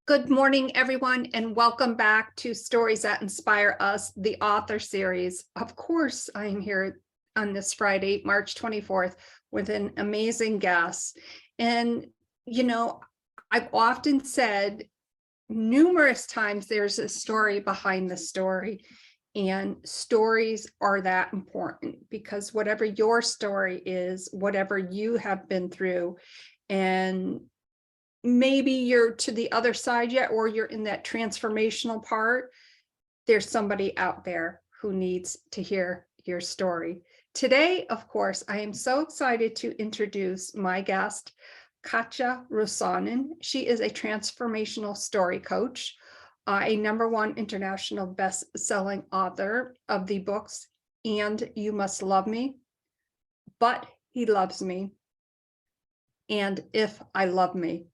Good morning, everyone, and welcome back to Stories That Inspire Us, the author series. Of course, I am here on this Friday, March 24th, with an amazing guest. And, I've often said numerous times there's a story behind the story, and stories are that important because whatever your story is, whatever you have been through, and maybe you're to the other side yet, or you're in that transformational part, there's somebody out there who needs to hear your story. Today, of course, I am so excited to introduce my guest, Katja Rusanen. She is a transformational story coach, a #1 international best-selling author of the books, And You Must Love Me, But He Loves Me, and If I Love Me.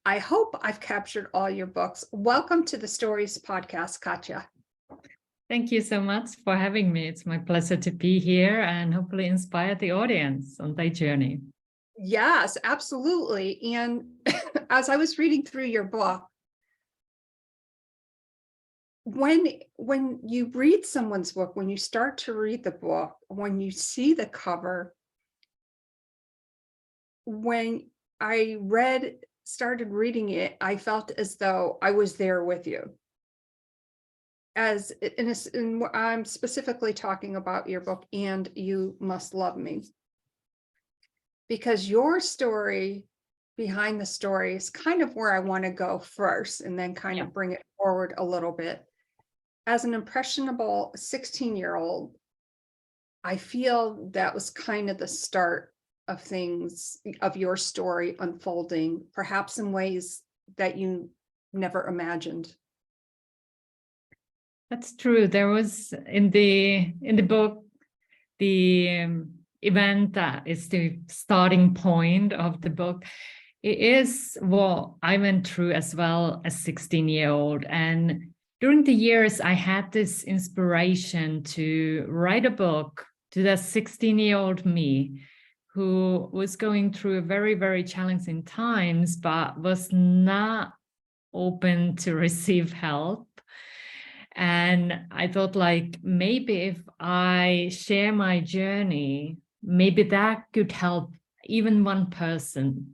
I hope I've captured all your books. Welcome to the Stories Podcast, Katja. Thank you so much for having me. It's my pleasure to be here and hopefully inspire the audience on their journey. Yes, absolutely. And as I was reading through your book, when you read someone's book, when you start to read the book, when you see the cover, when I started reading it, I felt as though I was there with you. I'm specifically talking about your book, And You Must Love Me, because your story behind the story is kind of where I want to go first, and then kind of bring it forward a little bit. As an impressionable 16-year-old, I feel that was kind of the start of things, of your story unfolding, perhaps in ways that you never imagined. That's true. There was in the book, the event that is the starting point of the book. It is what I went through as well as 16-year-old. And during the years, I had this inspiration to write a book to that 16-year-old me, who was going through very, very challenging times, but was not open to receive help. And I thought, like, maybe if I share my journey, maybe that could help even one person,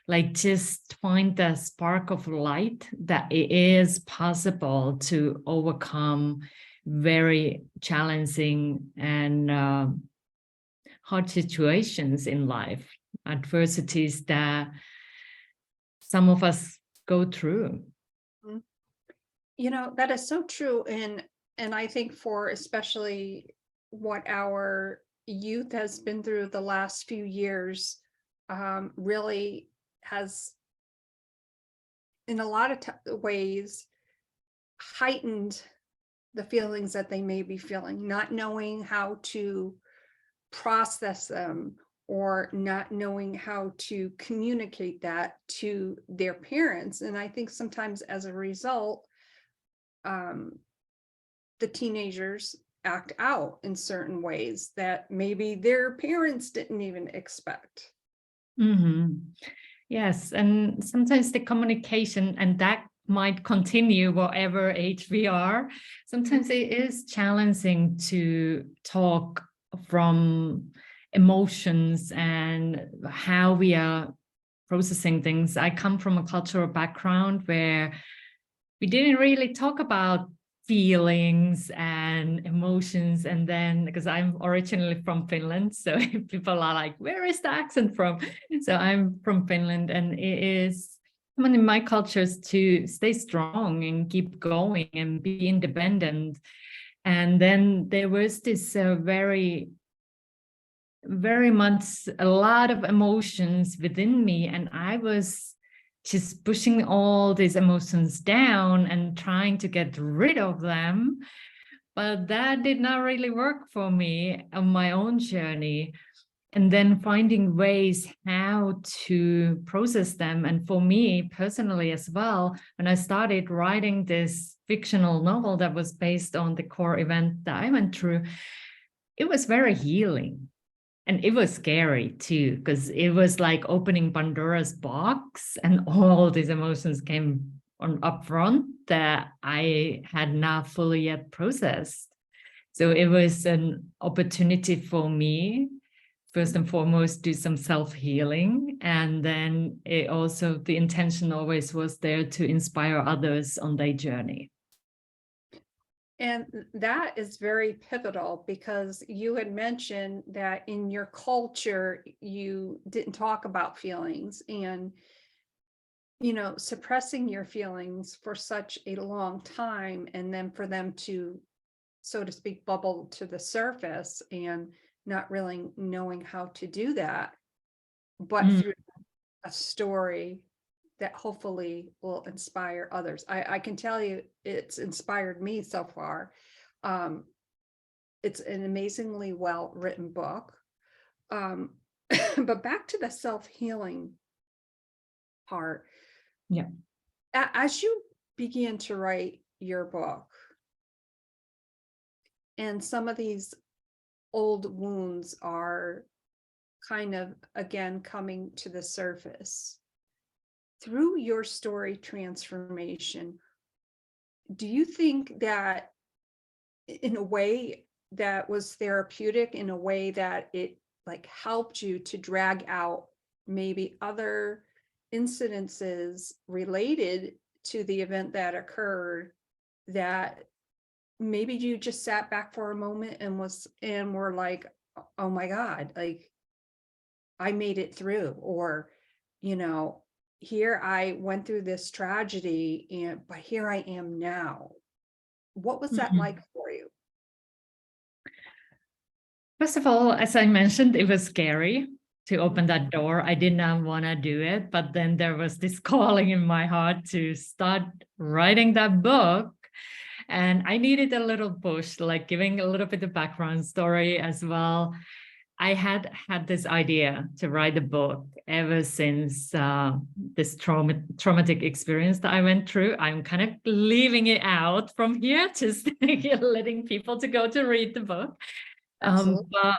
like just find the spark of light that it is possible to overcome very challenging and hard situations in life, adversities that some of us go through. That is so true. And I think for especially what our youth has been through the last few years, really has, in a lot of ways, heightened the feelings that they may be feeling, not knowing how to process them, or not knowing how to communicate that to their parents. And I think sometimes as a result, the teenagers act out in certain ways that maybe their parents didn't even expect. Mm-hmm. Yes, and sometimes the communication, and that might continue whatever age we are. Sometimes it is challenging to talk from emotions and how we are processing things. I come from a cultural background where we didn't really talk about feelings and emotions. And then, because I'm originally from Finland, so people are like, where is the accent from? So I'm from Finland, and it is common in my cultures to stay strong and keep going and be independent. And then there was this very much a lot of emotions within me, and I was just pushing all these emotions down and trying to get rid of them. But that did not really work for me on my own journey. And then finding ways how to process them. And for me personally as well, when I started writing this fictional novel that was based on the core event that I went through, it was very healing. And it was scary too, because it was like opening Pandora's box, and all these emotions came on upfront that I had not fully yet processed. So it was an opportunity for me, first and foremost, do some self-healing. And then it also, the intention always was there to inspire others on their journey. And that is very pivotal, because you had mentioned that in your culture, you didn't talk about feelings, and, you know, suppressing your feelings for such a long time, and then for them to, so to speak, bubble to the surface, and not really knowing how to do that, but through a story that hopefully will inspire others. I can tell you, it's inspired me so far. It's an amazingly well-written book. But back to the self-healing part. Yeah. As you begin to write your book, and some of these old wounds are kind of, again, coming to the surface, through your story transformation, do you think that in a way that was therapeutic, in a way that it like helped you to drag out maybe other incidences related to the event that occurred, that maybe you just sat back for a moment and were like, oh my God, like I made it through, or, you know, here I went through this tragedy, but here I am now. What was that like for you? First of all, as I mentioned, it was scary to open that door. I did not want to do it, but then there was this calling in my heart to start writing that book. And I needed a little push, like giving a little bit of background story as well. I had this idea to write a book ever since this traumatic experience that I went through. I'm kind of leaving it out from here, just letting people to go to read the book. But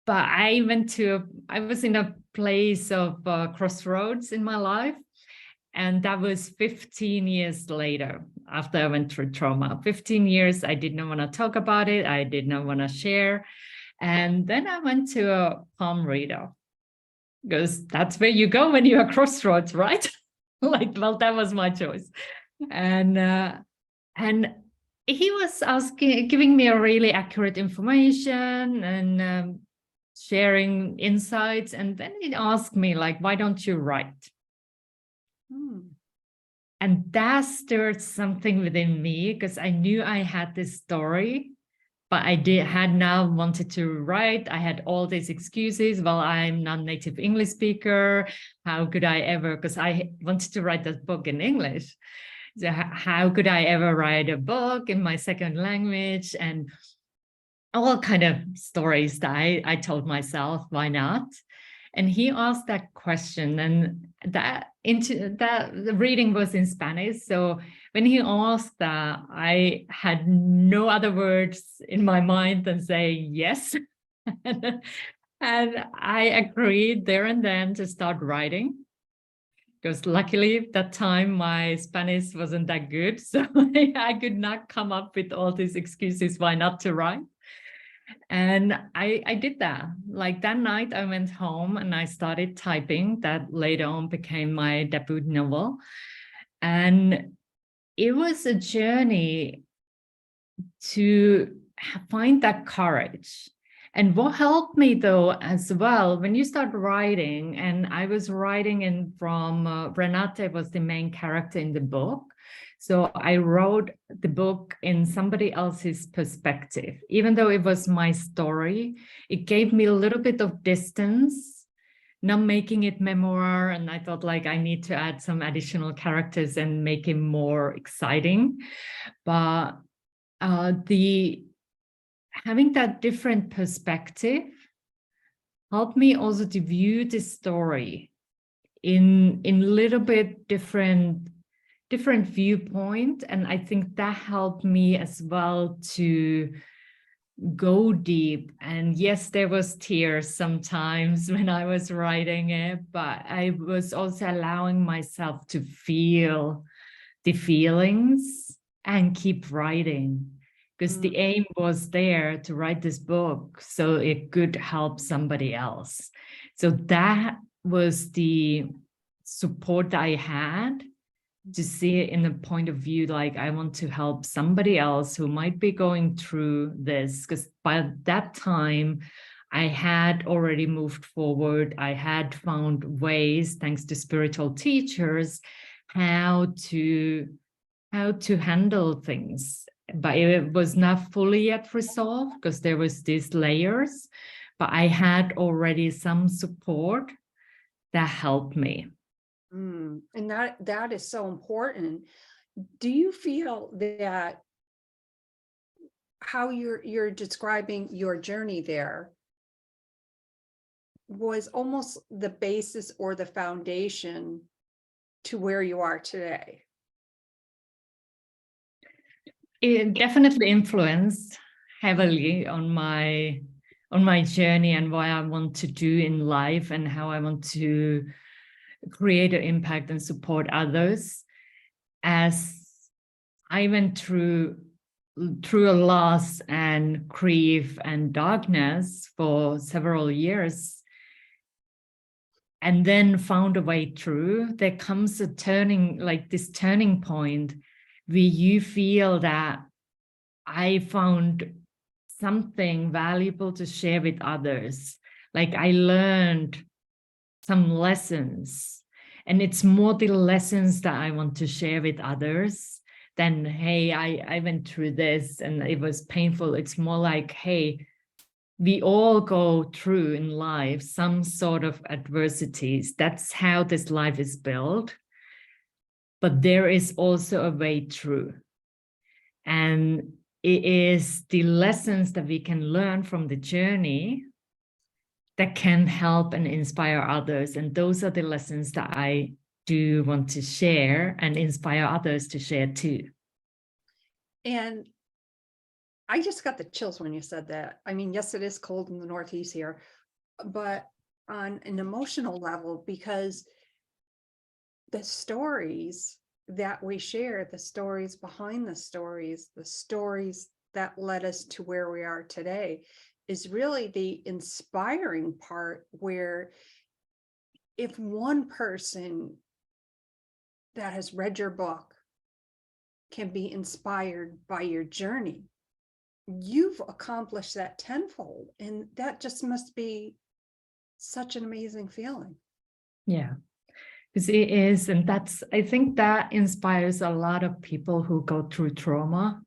I was in a place of crossroads in my life. And that was 15 years later, after I went through trauma. 15 years, I did not want to talk about it. I did not want to share. And then I went to a palm reader, because that's where you go when you're crossroads, right? Like, well, that was my choice. And he was giving me a really accurate information and sharing insights. And then he asked me, like, why don't you write? And that stirred something within me, because I knew I had this story, but had now wanted to write. I had all these excuses. Well, I'm not a native English speaker. How could I ever? Because I wanted to write that book in English. So how could I ever write a book in my second language? And all kind of stories that I told myself, why not? And he asked that question, and the reading was in Spanish. So when he asked that, I had no other words in my mind than say yes. And I agreed there and then to start writing, because luckily at that time my Spanish wasn't that good. So I could not come up with all these excuses why not to write. And I did that. Like that night I went home and I started typing. That later on became my debut novel. And it was a journey to find that courage. And what helped me though as well, when you start writing, and I was writing from Renate was the main character in the book. So I wrote the book in somebody else's perspective. Even though it was my story, it gave me a little bit of distance, not making it memoir. And I thought, like, I need to add some additional characters and make it more exciting. But having that different perspective helped me also to view the story in little bit different viewpoint. And I think that helped me as well to go deep. And yes, there was tears sometimes when I was writing it, but I was also allowing myself to feel the feelings and keep writing, because the aim was there to write this book so it could help somebody else. So that was the support I had, to see it in a point of view, like I want to help somebody else who might be going through this. Because by that time, I had already moved forward. I had found ways, thanks to spiritual teachers, how to handle things. But it was not fully yet resolved because there was these layers. But I had already some support that helped me. And that is so important. Do you feel that how you're describing your journey there was almost the basis or the foundation to where you are today? It definitely influenced heavily on my journey and what I want to do in life and how I want to create an impact and support others. As I went through a loss and grief and darkness for several years, and then found a way through, there comes a turning point where you feel that I found something valuable to share with others. Like I learned some lessons, and it's more the lessons that I want to share with others than, hey, I went through this and it was painful. It's more like, hey, we all go through in life some sort of adversities. That's how this life is built. But there is also a way through. And it is the lessons that we can learn from the journey that can help and inspire others. And those are the lessons that I do want to share and inspire others to share too. And I just got the chills when you said that. I mean, yes, it is cold in the Northeast here, but on an emotional level, because the stories that we share, the stories behind the stories that led us to where we are today, is really the inspiring part, where if one person that has read your book can be inspired by your journey, you've accomplished that tenfold. And that just must be such an amazing feeling. Yeah, because it is. And I think that inspires a lot of people who go through trauma.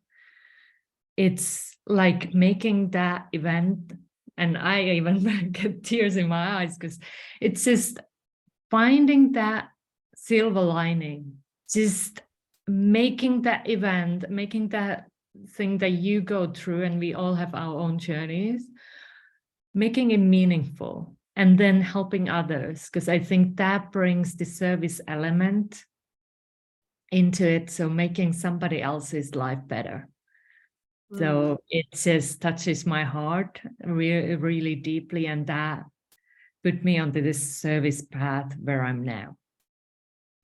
It's like making that event, and I even get tears in my eyes, because it's just finding that silver lining, just making that event, making that thing that you go through, and we all have our own journeys, making it meaningful, and then helping others, because I think that brings the service element into it. So making somebody else's life better. So it just touches my heart really, really deeply, and that put me onto this service path where I'm now.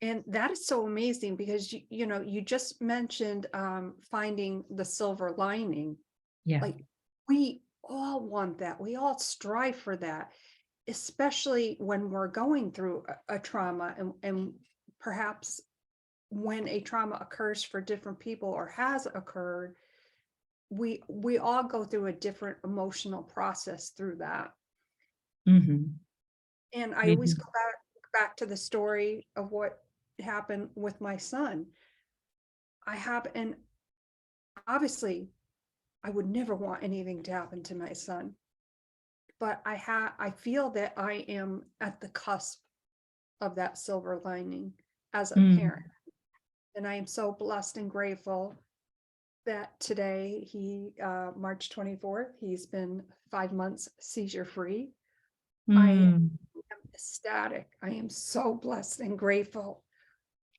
And that is so amazing, because you just mentioned finding the silver lining. Yeah. Like, we all want that. We all strive for that, especially when we're going through a trauma, and perhaps when a trauma occurs for different people or has occurred, we all go through a different emotional process through that. Mm-hmm. And I always go back to the story of what happened with my son. And obviously I would never want anything to happen to my son, but I feel that I am at the cusp of that silver lining as a parent. And I am so blessed and grateful that today, March 24th, he's been 5 months seizure free. I am ecstatic. I am so blessed and grateful.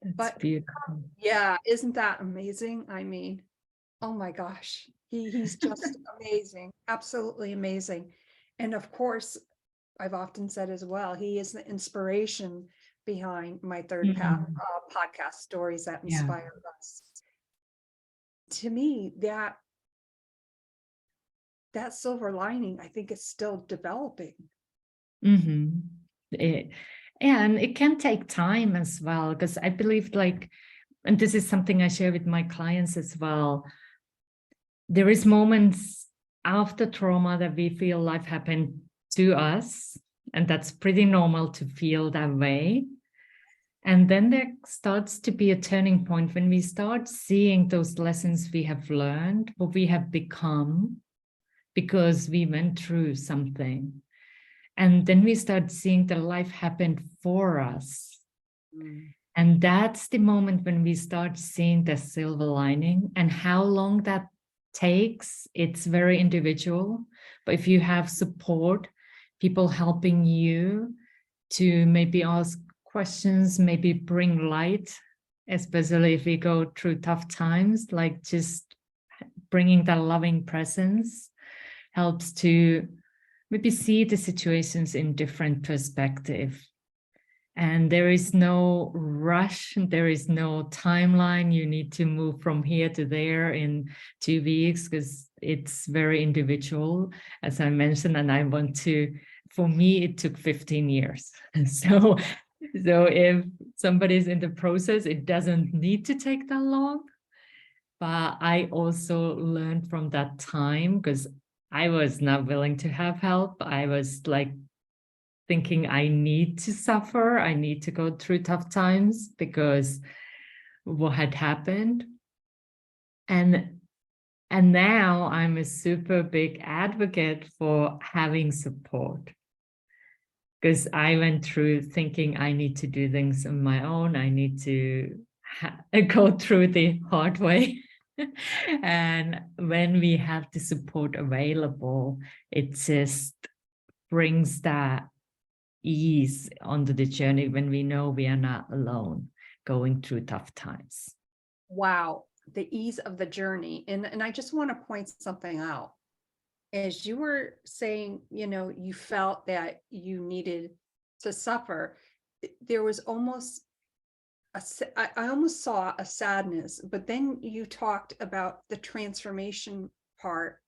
That's But beautiful. yeah, isn't that amazing? I mean, Oh my gosh, he's just amazing, absolutely amazing. And of course, I've often said as well, he is the inspiration behind my third Mhm. podcast, Stories That Yeah. Inspire Us. To me, that silver lining, I think, is still developing. Mm-hmm. And it can take time as well, because I believe, like, and this is something I share with my clients as well, there is moments after trauma that we feel life happened to us, and that's pretty normal to feel that way. And then there starts to be a turning point when we start seeing those lessons we have learned, what we have become, because we went through something. And then we start seeing that life happened for us. Mm. And that's the moment when we start seeing the silver lining. And how long that takes, it's very individual. But if you have support, people helping you to maybe ask questions, maybe bring light, especially if we go through tough times, like just bringing that loving presence helps to maybe see the situations in different perspective. And there is no rush, there is no timeline. You need to move from here to there in 2 weeks, because it's very individual, as I mentioned. And I want to, for me, it took 15 years. So if somebody's in the process, it doesn't need to take that long. But I also learned from that time, because I was not willing to have help. I was like thinking I need to suffer, I need to go through tough times because what had happened. And now I'm a super big advocate for having support, because I went through thinking I need to do things on my own. I need to go through the hard way. And when we have the support available, it just brings that ease onto the journey when we know we are not alone going through tough times. Wow, the ease of the journey. And I just want to point something out. As you were saying, you felt that you needed to suffer, there was almost I almost saw a sadness, but then you talked about the transformation part.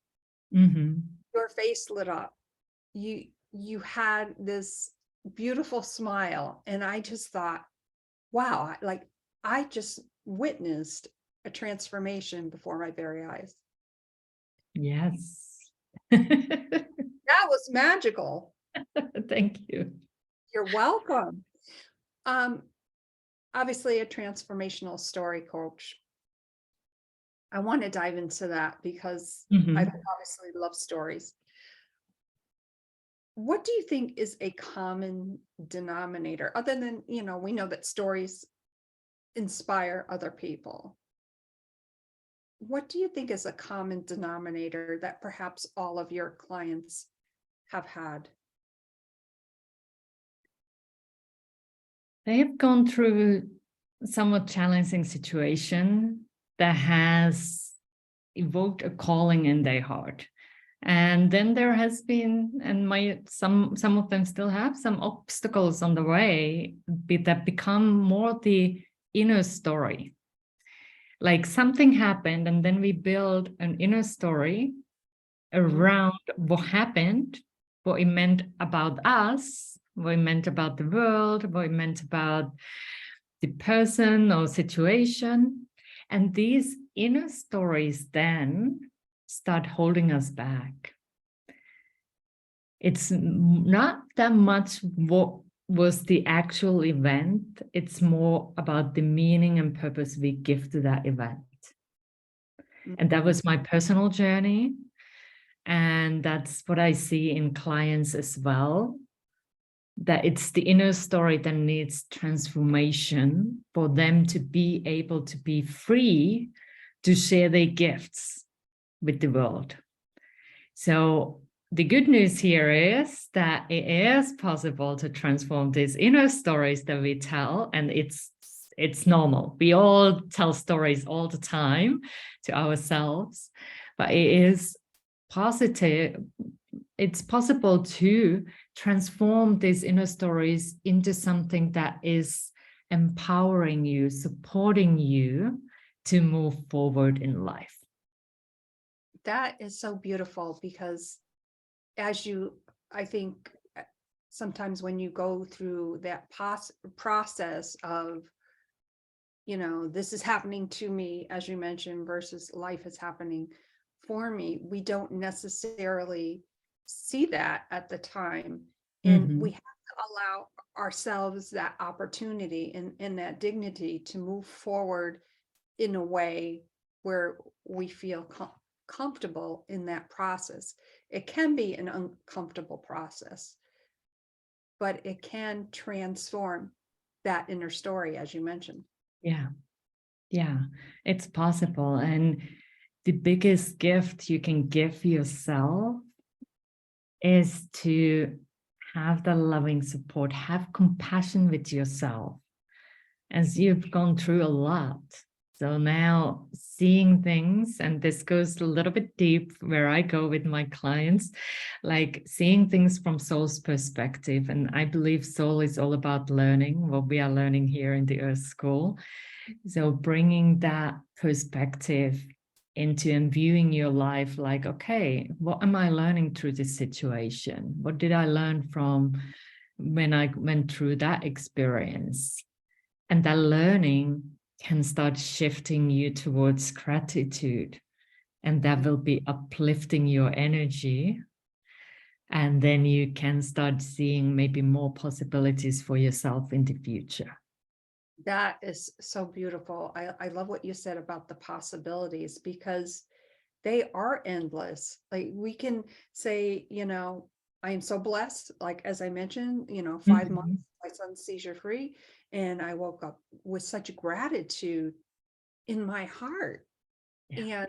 Mm-hmm. Your face lit up. You had this beautiful smile, and I just thought, wow, like I just witnessed a transformation before my very eyes. Yes. That was magical. Thank you. You're welcome. Um, Obviously a transformational story coach. I want to dive into that because I Mm-hmm. obviously love stories. What do you think is a common denominator other than, we know that stories inspire other people? What do you think is a common denominator that perhaps all of your clients have had? They have gone through somewhat challenging situation that has evoked a calling in their heart. And then there has been, and some of them still have some obstacles on the way that become more the inner story. Like something happened, and then we build an inner story around what happened, what it meant about us, what it meant about the world, what it meant about the person or situation. And these inner stories then start holding us back. It's not that much what was the actual event, it's more about the meaning and purpose we give to that event. And that was my personal journey. And that's what I see in clients as well, that it's the inner story that needs transformation for them to be able to be free to share their gifts with the world. So the good news here is that it is possible to transform these inner stories that we tell, and it's it's normal. We all tell stories all the time to ourselves, but it is positive. It's possible to transform these inner stories into something that is empowering you, supporting you to move forward in life. That is so beautiful, because I think sometimes when you go through that process of, this is happening to me, as you mentioned, versus life is happening for me, we don't necessarily see that at the time. And we have to allow ourselves that opportunity and that dignity to move forward in a way where we feel comfortable in that process. It can be an uncomfortable process, but it can transform that inner story, as you mentioned. Yeah, it's possible. And the biggest gift you can give yourself is to have the loving support, have compassion with yourself, as you've gone through a lot. So now seeing things, and this goes a little bit deep where I go with my clients, like seeing things from soul's perspective. And I believe soul is all about learning, what we are learning here in the Earth School. So bringing that perspective into and viewing your life like, okay, what am I learning through this situation? What did I learn from when I went through that experience? And that learning can start shifting you towards gratitude, and that will be uplifting your energy. And then you can start seeing maybe more possibilities for yourself in the future. That is so beautiful. I love what you said about the possibilities, because they are endless. Like, we can say, I am so blessed. Like, as I mentioned, 5 months, my son's seizure free. And I woke up with such gratitude in my heart. Yeah.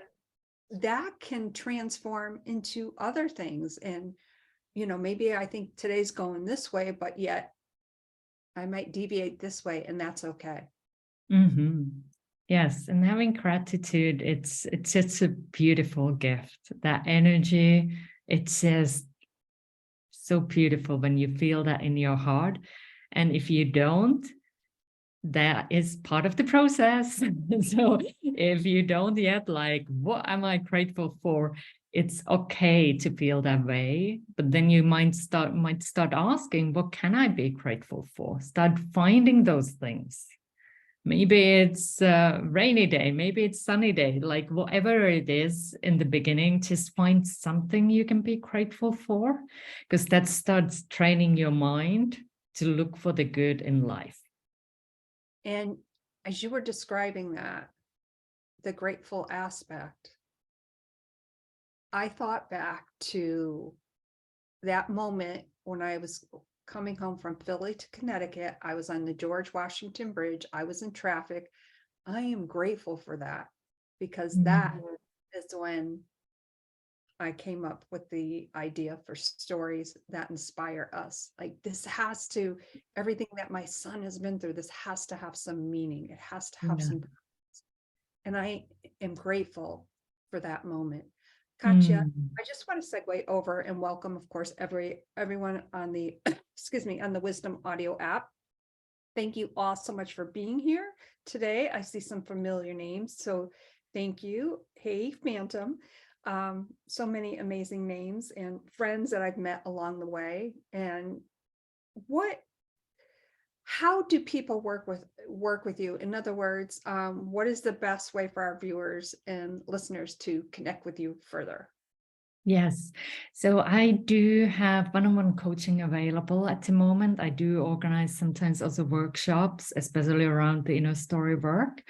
And that can transform into other things. And, maybe I think today's going this way, but yet I might deviate this way, and that's okay. Yes, and having gratitude, it's just a beautiful gift. That energy, it's just so beautiful when you feel that in your heart. And if you don't, that is part of the process. So if you don't yet, like, what am I grateful for? It's okay to feel that way, but then you might start asking, what can I be grateful for? Start finding those things. Maybe it's a rainy day, maybe it's sunny day, like whatever it is in the beginning, just find something you can be grateful for, because that starts training your mind to look for the good in life. And as you were describing that, the grateful aspect, I thought back to that moment when I was coming home from Philly to Connecticut. I was on the George Washington Bridge. I was in traffic. I am grateful for that, because that is when I came up with the idea for stories that inspire us. Like, everything that my son has been through, this has to have some meaning. It has to have some, and I am grateful for that moment. Katja, I just want to segue over and welcome, of course, everyone on the, excuse me, on the Wisdom Audio app. Thank you all so much for being here today. I see some familiar names, so thank you. Hey, Phantom. So many amazing names and friends that I've met along the way. And how do people work with you? In other words, what is the best way for our viewers and listeners to connect with you further? Yes, so I do have one-on-one coaching available at the moment. I do organize sometimes also workshops, especially around the inner story work.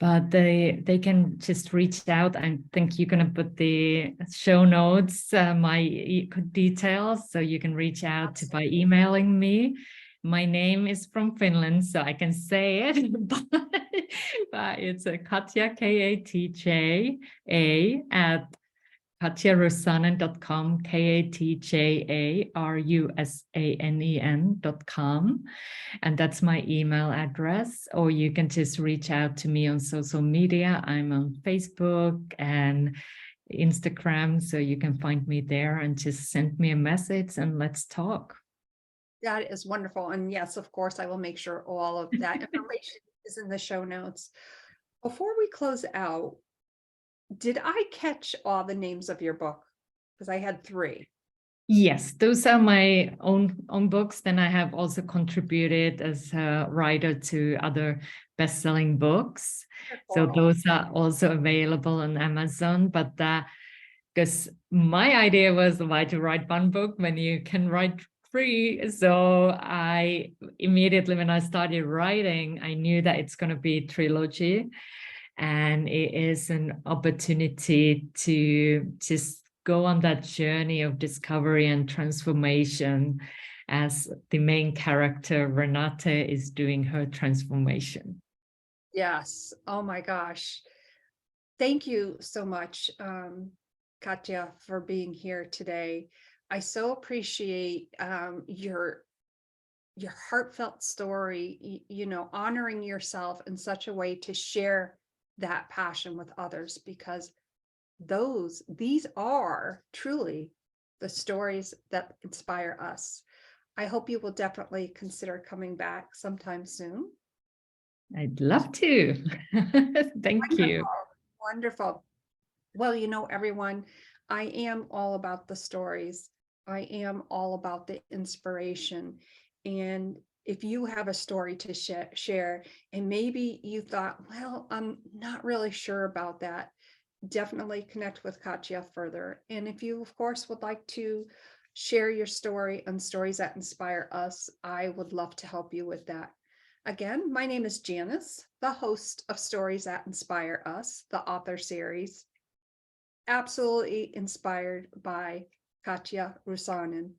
But they can just reach out. I think you're going to put the show notes, my details, so you can reach out by emailing me. My name is from Finland, so I can say it, but it's Katja, Katja, KatjaRusanen.com, KatjaRusanen.com. And that's my email address. Or you can just reach out to me on social media. I'm on Facebook and Instagram, so you can find me there and just send me a message and let's talk. That is wonderful. And yes, of course, I will make sure all of that information is in the show notes. Before we close out, did I catch all the names of your book? Because I had 3. Yes, those are my own books. Then I have also contributed as a writer to other best-selling books. So those are also available on Amazon. But because my idea was why to write one book when you can write 3. So I immediately, when I started writing, I knew that it's going to be a trilogy. And it is an opportunity to just go on that journey of discovery and transformation as the main character, Renate, is doing her transformation. Yes. Oh my gosh. Thank you so much, Katja, for being here today. I so appreciate your heartfelt story, honoring yourself in such a way to share that passion with others, because these are truly the stories that inspire us. I hope you will definitely consider coming back sometime soon. I'd love to. Thank you. Wonderful. Well, everyone, I am all about the stories. I am all about the inspiration. And if you have a story to share, and maybe you thought, well, I'm not really sure about that, definitely connect with Katja further. And if you, of course, would like to share your story on Stories That Inspire Us, I would love to help you with that. Again, my name is Janice, the host of Stories That Inspire Us, the author series. Absolutely inspired by Katja Rusanen.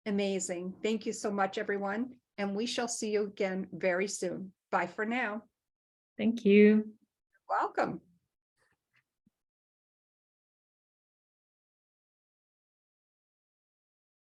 Amazing. Thank you so much, everyone. And we shall see you again very soon. Bye for now. Thank you. Welcome.